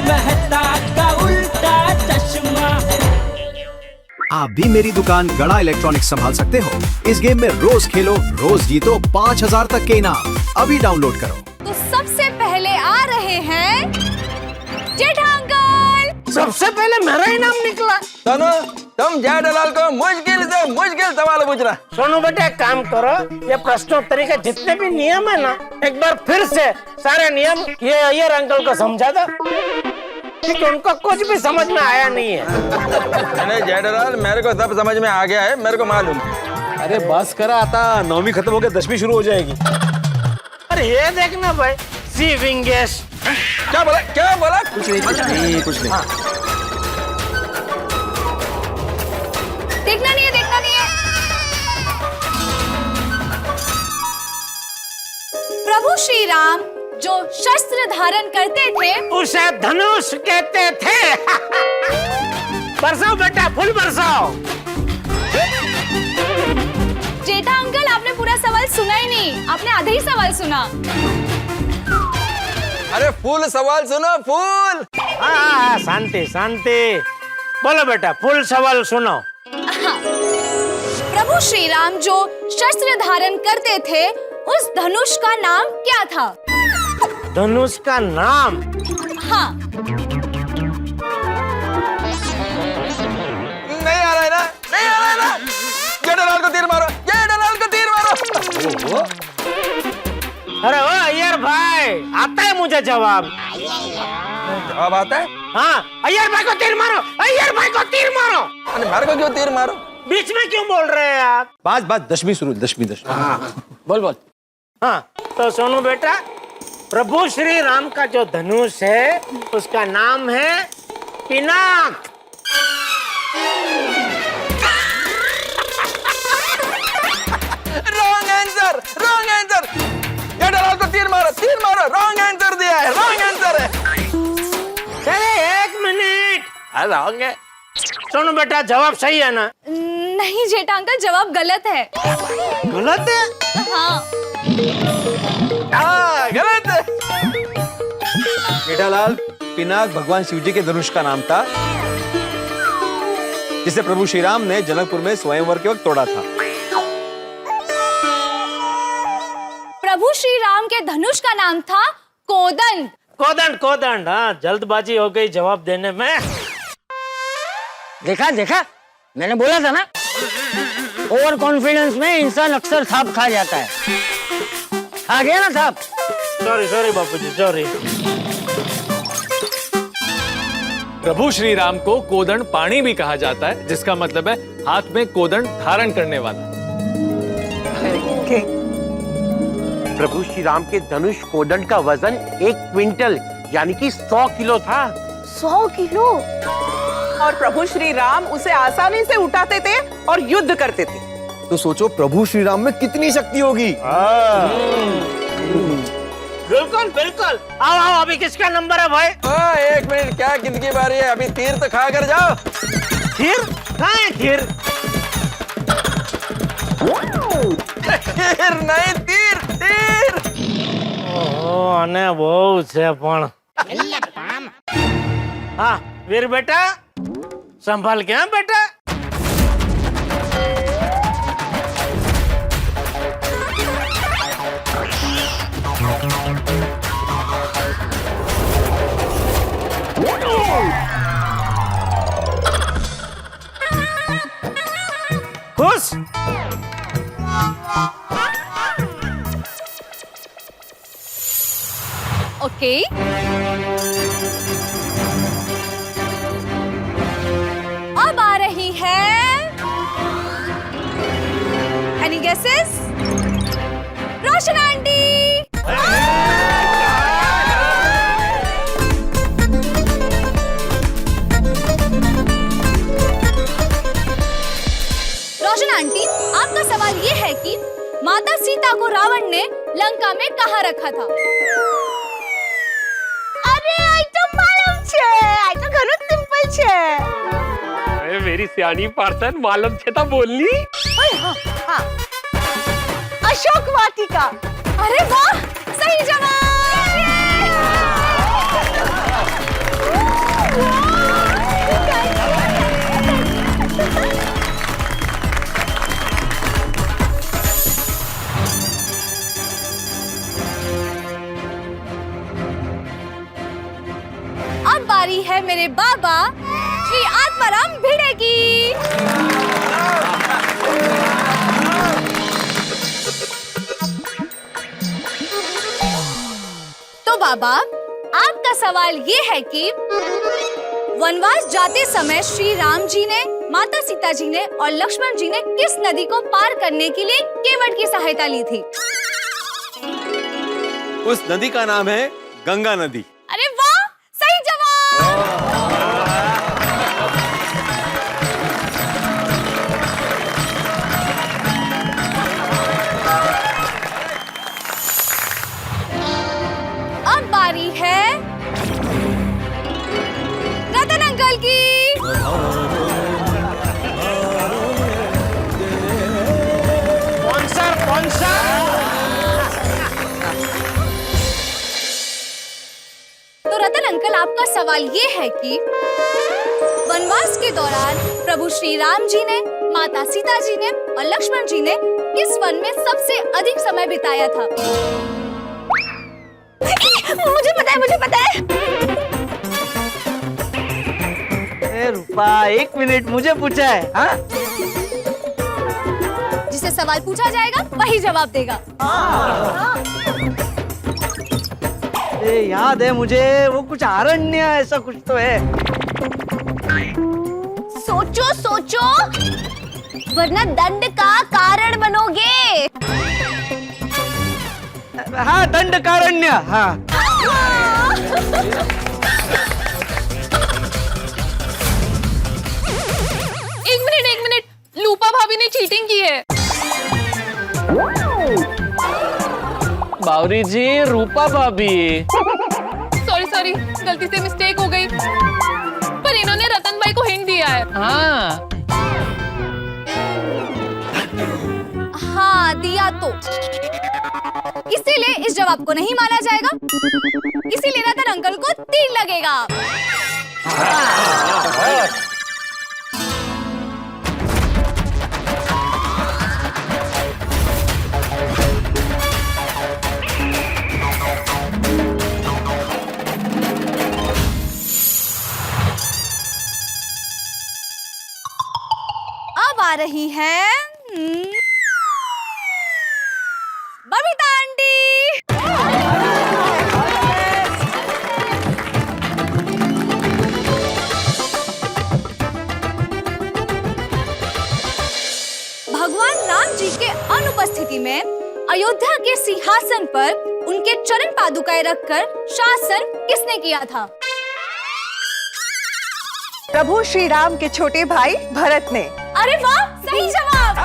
मेहता का उल्टा चश्मा। आप भी मेरी दुकान गड़ा इलेक्ट्रॉनिक्स संभाल सकते हो। इस गेम में रोज खेलो, रोज जीतो 5000 तक के इनाम। अभी डाउनलोड करो। तो सबसे पहले आ रहे हैं जेठा अंकल। सबसे पहले मेरा इनाम निकला। सोनू, तुम जेठालाल को मुश्किल से मुश्किल सवाल पूछ रहा। सोनू बेटा एक काम करो, ये प्रश्नोत्तरी के जितने भी नियम है ना, एक बार फिर से सारे नियम ये अय्यर अंकल को समझा दो, क्योंकि उनको कुछ भी समझ में आया नहीं है। अरे जेठालाल, मेरे को सब समझ में आ गया है, मेरे को मालूम। अरे बस करा, आता 9वीं खत्म हो गया 10वीं शुरू हो जाएगी। अरे ये देखना भाई, सी विंगेश। क्या बोला, क्या बोला? कुछ नहीं। हाँ। देखना नहीं है, देखना नहीं है। प्रभु श्री राम जो शस्त्र धारण करते थे उसे धनुष कहते थे। बरसाओ बेटा, फूल बरसाओ। जेठा अंकल, आपने पूरा सवाल सुना ही नहीं, आपने आधा ही सवाल सुना। अरे फूल सवाल सुनो, फूल। हाँ, शांति शांति। बोलो बेटा, फुल सवाल सुनो। प्रभु श्री राम जो शस्त्र धारण करते थे उस धनुष का नाम क्या था? धनुष का नाम? हाँ। नहीं आ रहा है ना, नहीं आ रहा है ना। जेठालाल को तीर मारो, जेठालाल को तीर मारो। अरे ओ अय्यर भाई, आता है मुझे जवाब। जवाब आता है? हाँ, अय्यर भाई को तीर मारो, अय्यर भाई को तीर मारो। अरे मेरे को क्यों तीर मारो? बीच में क्यों बोल रहे हैं आप? बात 10वीं शुरू, 10वीं। बोल। हाँ, तो सोनू बेटा, प्रभु श्री राम का जो धनुष है उसका नाम है Pinak. Wrong answer, wrong answer. Jethalal को तीर मारो, रॉन्ग आंसर दिया है, रॉन्ग आंसर है। चले 1 मिनट। रॉन्ग है। सोनू बेटा, जवाब सही है ना? नहीं जेठा अंकल, जवाब गलत है। गलत है? हाँ। गलत है। जेठालाल, पिनाक भगवान शिव जी के धनुष का नाम था, जिसे प्रभु श्री राम ने जनकपुर में स्वयंवर के वक्त तोड़ा था। प्रभु श्री राम के धनुष का नाम था कोदंड। कोदंड। हाँ, जल्दबाजी हो गई जवाब देने में। देखा, मैंने बोला था ना, ओवर कॉन्फिडेंस में इंसान अक्सर थाप खा जाता है। खा गया ना थाप। सॉरी बापूजी, सॉरी। प्रभु श्री राम को कोदंड पाणी भी कहा जाता है, जिसका मतलब है हाथ में कोदंड धारण करने वाला। प्रभु श्री राम के धनुष कोदंड का वजन 1 क्विंटल यानी कि 100 किलो था। 100 किलो? और प्रभु श्री राम उसे आसानी से उठाते थे और युद्ध करते थे। तो सोचो प्रभु श्री राम में कितनी शक्ति होगी। बिल्कुल। आओ, अभी किसका नंबर है भाई? 1 मिनट, क्या कितनी बारी है? अभी तीर तो खा कर जाओ। खीर? कहाँ है खीर? तीर नहीं, तीर। ओहो, आने वो से पण। हाँ, वीर बेटा, संभाल के। हाँ बेटा। खुश? ओके। अब आ रही है एनी गेसेस? रोशन आंटी। रोशन आंटी, आपका सवाल ये है कि माता सीता को रावण ने लंका में कहाँ रखा था? अरे आई तो मालूम छे, आई तो घणो सिंपल छे। अरे मेरी सियानी पार्सन, मालूम छे ता बोलनी। हाँ। अशोक वाटिका। अरे वाह, सही जवाब। अब बारी है मेरे बाबा श्री आत्माराम भिड़े की। तो बाबा, आपका सवाल ये है कि वनवास जाते समय श्री राम जी ने, माता सीता जी ने और लक्ष्मण जी ने किस नदी को पार करने के लिए केवट की सहायता ली थी? उस नदी का नाम है गंगा नदी। अरे वाह, सही जवाब। अब बारी है रतन अंकल की। कौन सा? तो रतन अंकल, आपका सवाल ये है कि वनवास के दौरान प्रभु श्री राम जी ने, माता सीता जी ने और लक्ष्मण जी ने किस वन में सबसे अधिक समय बिताया था? मुझे पता है। रूपा, 1 मिनट, मुझे पूछा है। हाँ? जिसे सवाल पूछा जाएगा वही जवाब देगा। याद है मुझे, वो कुछ आरण्य ऐसा कुछ तो है। सोचो, वरना दंड का कारण बनोगे। हाँ, दंडकारण्य। हाँ। एक मिनट, लूपा भाभी ने चीटिंग की है। बावरी जी, रूपा भाभी। सॉरी, गलती से मिस्टेक हो गई। पर इन्होंने रतन भाई को हिंट दिया है। हाँ, दिया तो। इसीलिए इस जवाब को नहीं माना जाएगा। इसीलिए रतन अंकल को 3 लगेगा। अब आ रही है बबीता आंटी। भगवान राम जी के अनुपस्थिति में अयोध्या के सिंहासन पर उनके चरण पादुकाएं रखकर शासन किसने किया था? प्रभु श्री राम के छोटे भाई भरत ने। अरे वाह, सही जवाब।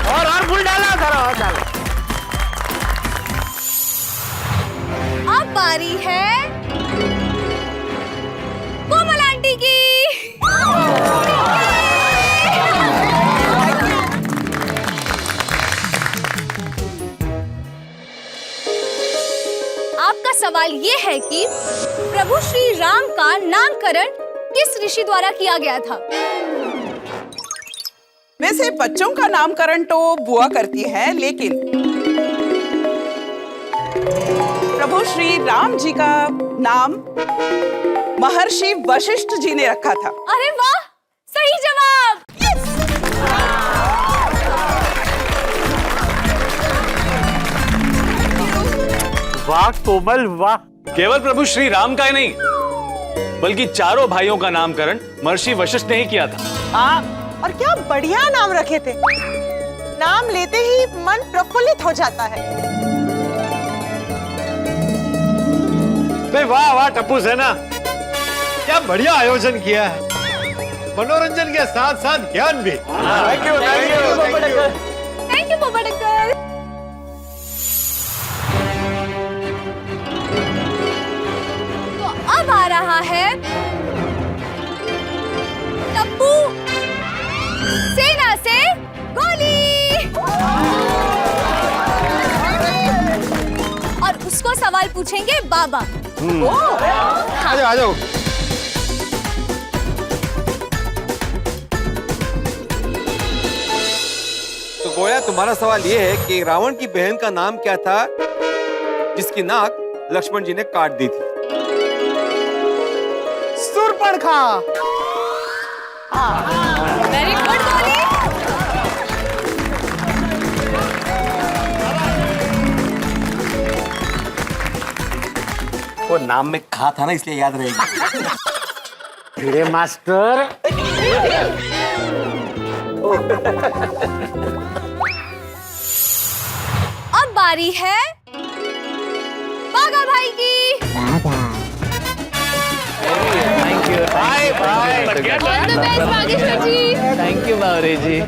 और फूल डाला, और डाला। अब बारी है कोमल आंटी की। आपका सवाल ये है कि प्रभु श्री राम का नामकरण किस ऋषि द्वारा किया गया था? वैसे बच्चों का नामकरण तो बुआ करती है, लेकिन प्रभु श्री राम जी का नाम महर्षि वशिष्ठ जी ने रखा था। अरे वाह, सही जवाब। वाह कोमल, वाह। केवल प्रभु श्री राम का ही नहीं, बल्कि चारों भाइयों का नामकरण महर्षि वशिष्ठ ने ही किया था। और क्या बढ़िया नाम रखे थे। नाम लेते ही मन प्रफुल्लित हो जाता है। वाह वाह टप्पू सेना, क्या बढ़िया आयोजन किया है। मनोरंजन के साथ साथ ज्ञान भी। Thank you Popatkar. तो अब आ रहा है टप्पू सेना से गोली। और उसको सवाल पूछेंगे बाबा। आ जाओ। तो गोया भैया तुम्हारा सवाल ये है कि रावण की बहन का नाम क्या था जिसकी नाक लक्ष्मण जी ने काट दी थी? सूर्पणखा। वेरी गुड गोली। वो नाम में खा था ना, इसलिए याद रहेगी। फिरे मास्टर। अब बारी है बाघा भाई की। Thank you. Bye bye. All the best Bageshwar ji. Thank you Bawri ji.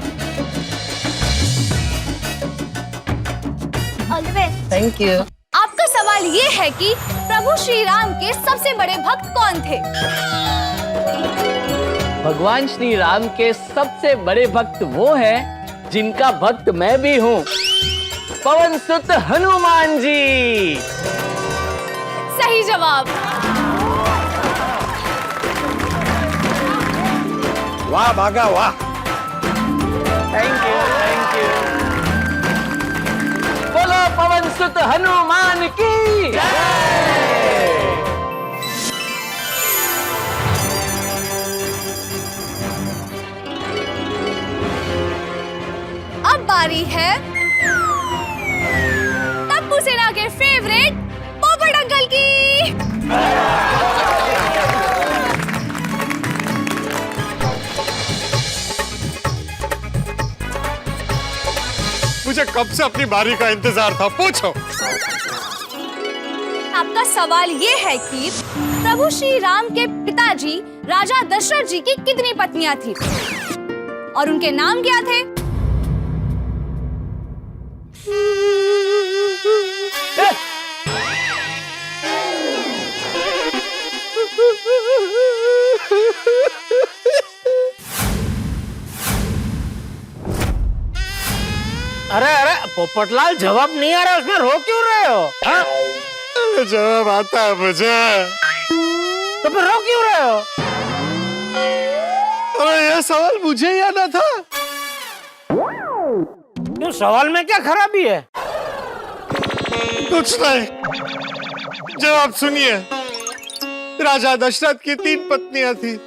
All the best. Thank you. आपका सवाल ये है कि प्रभु श्री राम के सबसे बड़े भक्त कौन थे? भगवान श्री राम के सबसे बड़े भक्त वो हैं जिनका भक्त मैं भी हूँ, पवन सुत हनुमान जी। सही जवाब। वाह भागा वाह। Thank you, thank you. बोलो पवन सुत हनुमान की जय। अब बारी है टप्पू सेना के फेवरेट पोपट अंकल की। मुझे कब से अपनी बारी का इंतजार था, पूछो। आपका सवाल ये है कि प्रभु श्री राम के पिताजी राजा दशरथ जी की कितनी पत्नियां थी और उनके नाम क्या थे? अरे अरे पोपटलाल, जवाब नहीं आ रहा, उसमें रो क्यों रहे हो? हाँ? जवाब आता है मुझे। तो फिर रो क्यों रहे हो? अरे ये सवाल मुझे ही आना था। क्यों, सवाल में क्या खराबी है? कुछ नहीं, जवाब सुनिए। राजा दशरथ की 3 पत्नियां थी,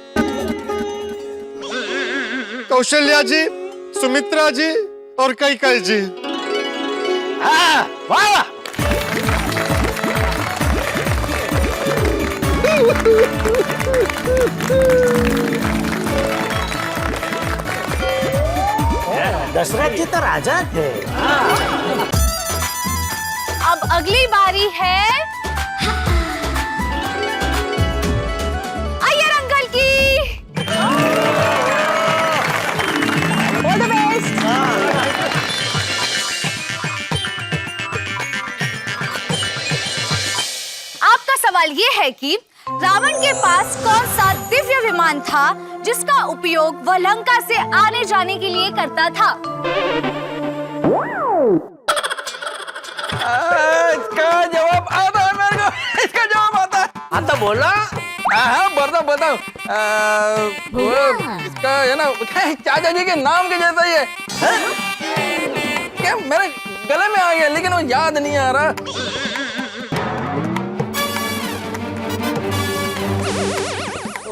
कौशल्या जी, सुमित्रा जी और कैकेयी जी। हाँ, वाह वाह। दशरथ जी तो राजा थे। अब अगली बारी है अय्यर अंकल की। All the best. आपका सवाल ये है कि रावण के पास कौन सा दिव्य विमान था जिसका उपयोग वह लंका से आने जाने के लिए करता था? इसका जवाब आता है मेरे को, इसका जवाब आता है। हाँ तो बोला। हाँ बताओ बताओ। वो इसका है ना, चाचा जी के नाम के जैसा ही है। क्या मेरे गले में आ गया, लेकिन वो याद नहीं आ रहा।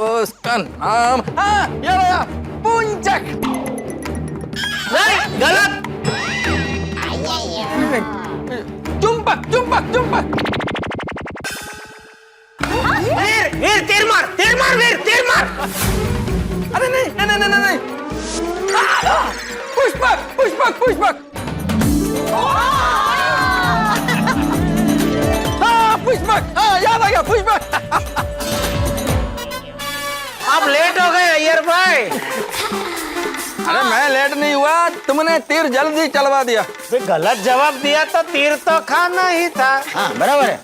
उसका नाम, हाँ याद आया, पुंचक। नहीं, गलत। चुंबक चुंबक चुंबक। वीर वीर, तीर मार, तीर मार, वीर तीर मार। अरे नहीं नहीं नहीं नहीं, नहीं। पुष्पक पुष्पक पुष्पक। हाँ पुष्पक, हाँ याद आ गया, पुष्पक। आप लेट हो गए अय्यर भाई। अरे मैं लेट नहीं हुआ, तुमने तीर जल्दी चलवा दिया। गलत जवाब दिया तो तीर तो खाना ही था। हाँ बराबर है।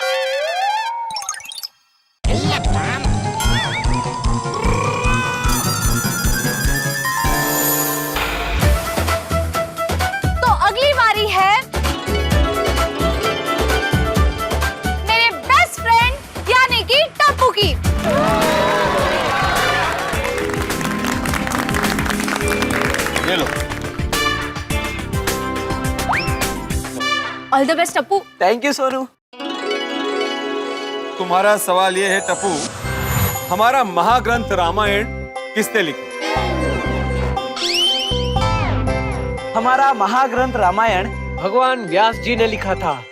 तो अगली बारी है मेरे बेस्ट फ्रेंड यानी कि टप्पू की। ले लो। All the best Tappu. Thank you Sonu. तुम्हारा सवाल ये है टप्पू, हमारा महाग्रंथ रामायण किसने लिखा? हमारा महाग्रंथ रामायण भगवान व्यास जी ने लिखा था।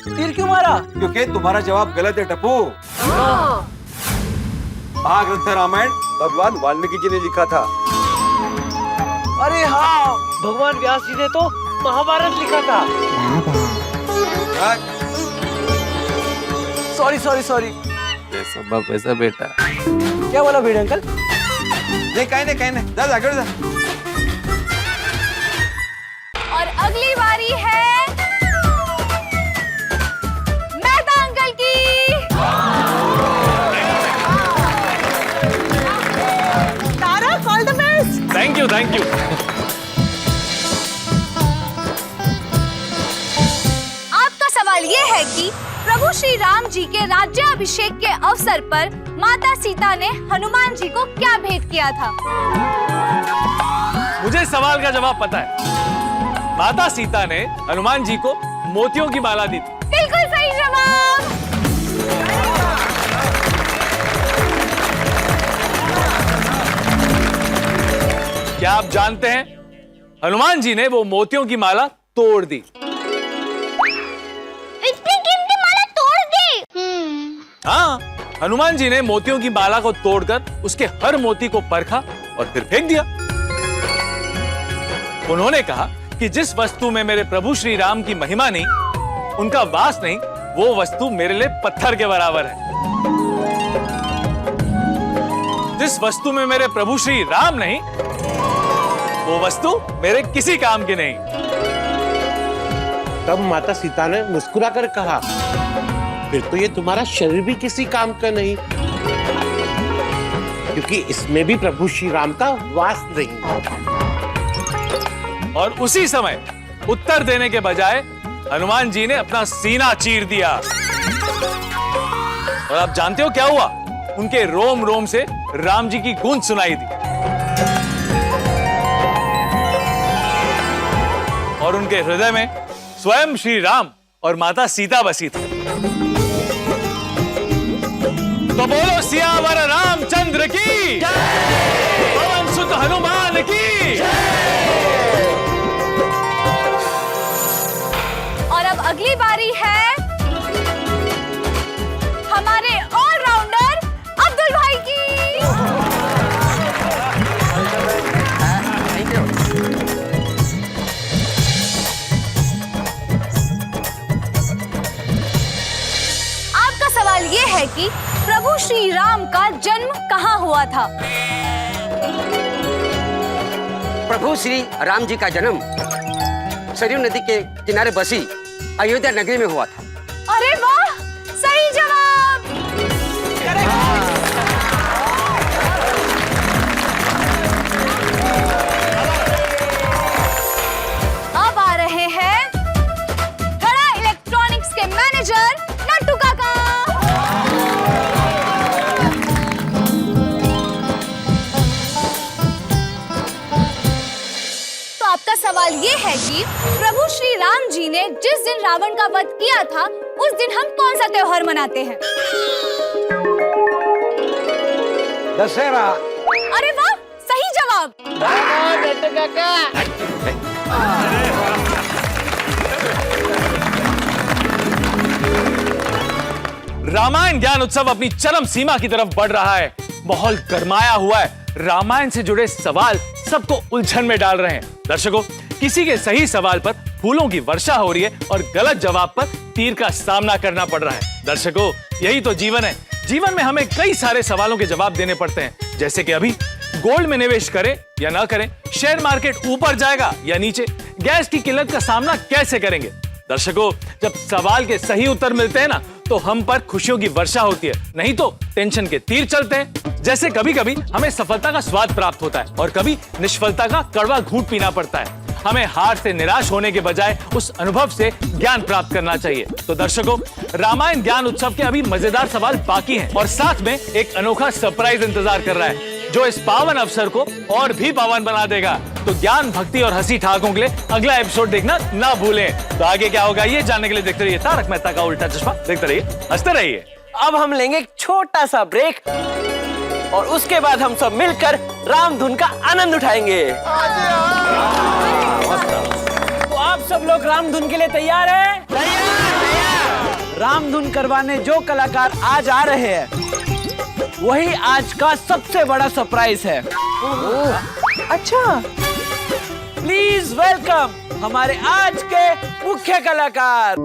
तीर क्यों मारा? क्योंकि तुम्हारा जवाब गलत है टप्पू। महाग्रंथ रामायण भगवान वाल्मीकि जी ने लिखा था। अरे हाँ, भगवान व्यास जी ने तो महाभारत लिखा था। Sorry sorry sorry. जैसा बाप वैसा बेटा। क्या बोला भिड़े अंकल? नहीं कहीं नहीं, जा आगे जा। और अगली बारी है मेहता अंकल की। Tarak, all the best. Thank you thank you. आपका सवाल ये है कि प्रभु श्री राम जी के राज्याभिषेक के अवसर पर माता सीता ने हनुमान जी को क्या भेंट किया था? मुझे सवाल का जवाब पता है। माता सीता ने हनुमान जी को मोतियों की माला दी थी। बिल्कुल सही जवाब। क्या आप जानते हैं हनुमान जी ने वो मोतियों की माला तोड़ दी। इतनी कीमती माला तोड़ दी? हाँ, हनुमान जी ने मोतियों की माला को तोड़कर उसके हर मोती को परखा और फिर फेंक दिया। उन्होंने कहा कि जिस वस्तु में मेरे प्रभु श्री राम की महिमा नहीं, उनका वास नहीं, वो वस्तु मेरे लिए पत्थर के बराबर है। जिस वस्तु में मेरे प्रभु श्री राम नहीं, वो वस्तु मेरे किसी काम की नहीं। तब माता सीता ने मुस्कुराकर कहा, फिर तो ये तुम्हारा शरीर भी किसी काम का नहीं, क्योंकि इसमें भी प्रभु श्री राम का वास नहीं। और उसी समय उत्तर देने के बजाय हनुमान जी ने अपना सीना चीर दिया। और आप जानते हो क्या हुआ? उनके रोम रोम से राम जी की गूंज सुनाई दी और उनके हृदय में स्वयं श्री राम और माता सीता बसी थी। तो बोलो सियावर रामचंद्र की, पवन सुत हनुमान की। और अब अगली बारी है हमारे ऑलराउंडर अब्दुल भाई की। आपका सवाल ये है कि प्रभु श्री राम का जन्म कहाँ हुआ था? प्रभु श्री राम जी का जन्म सरयू नदी के किनारे बसी अयोध्या नगरी में हुआ था। अरे वाह, सही जवाब। अब आ रहे हैं गड़ा इलेक्ट्रॉनिक्स के मैनेजर नट्टू काका। तो आपका सवाल ये है कि प्रभु श्री राम जी ने जिस दिन रावण का वध किया था, उस दिन हम कौन सा त्योहार मनाते हैं? दशहरा। अरे वाह, सही जवाब। रामायण ज्ञान उत्सव अपनी चरम सीमा की तरफ बढ़ रहा है। माहौल गरमाया हुआ है। रामायण से जुड़े सवाल सबको उलझन में डाल रहे हैं। दर्शकों, किसी के सही सवाल पर फूलों की वर्षा हो रही है और गलत जवाब पर तीर का सामना करना पड़ रहा है। दर्शकों, यही तो जीवन है। जीवन में हमें कई सारे सवालों के जवाब देने पड़ते हैं, जैसे कि अभी गोल्ड में निवेश करें या ना करें, शेयर मार्केट ऊपर जाएगा या नीचे, गैस की किल्लत का सामना कैसे करेंगे। दर्शकों, जब सवाल के सही उत्तर मिलते हैं ना, तो हम पर खुशियों की वर्षा होती है, नहीं तो टेंशन के तीर चलते हैं। जैसे कभी कभी हमें सफलता का स्वाद प्राप्त होता है और कभी निष्फलता का कड़वा घूंट पीना पड़ता है। हमें हार से निराश होने के बजाय उस अनुभव से ज्ञान प्राप्त करना चाहिए। तो दर्शकों, रामायण ज्ञान उत्सव के अभी मजेदार सवाल बाकी हैं और साथ में एक अनोखा सरप्राइज इंतजार कर रहा है जो इस पावन अवसर को और भी पावन बना देगा। तो ज्ञान, भक्ति और हंसी ठहाकों के लिए अगला एपिसोड देखना ना भूलें। तो आगे क्या होगा ये जानने के लिए देखते रहिए तारक मेहता का उल्टा चश्मा। देखते रहिए, हंसते रहिए। अब हम लेंगे एक छोटा सा ब्रेक और उसके बाद हम सब मिलकर रामधुन का आनंद उठाएंगे। तो आप सब लोग रामधुन के लिए तैयार हैं? तैयार। रामधुन करवाने जो कलाकार आज आ रहे हैं वही आज का सबसे बड़ा सरप्राइज है। अच्छा, प्लीज वेलकम हमारे आज के मुख्य कलाकार।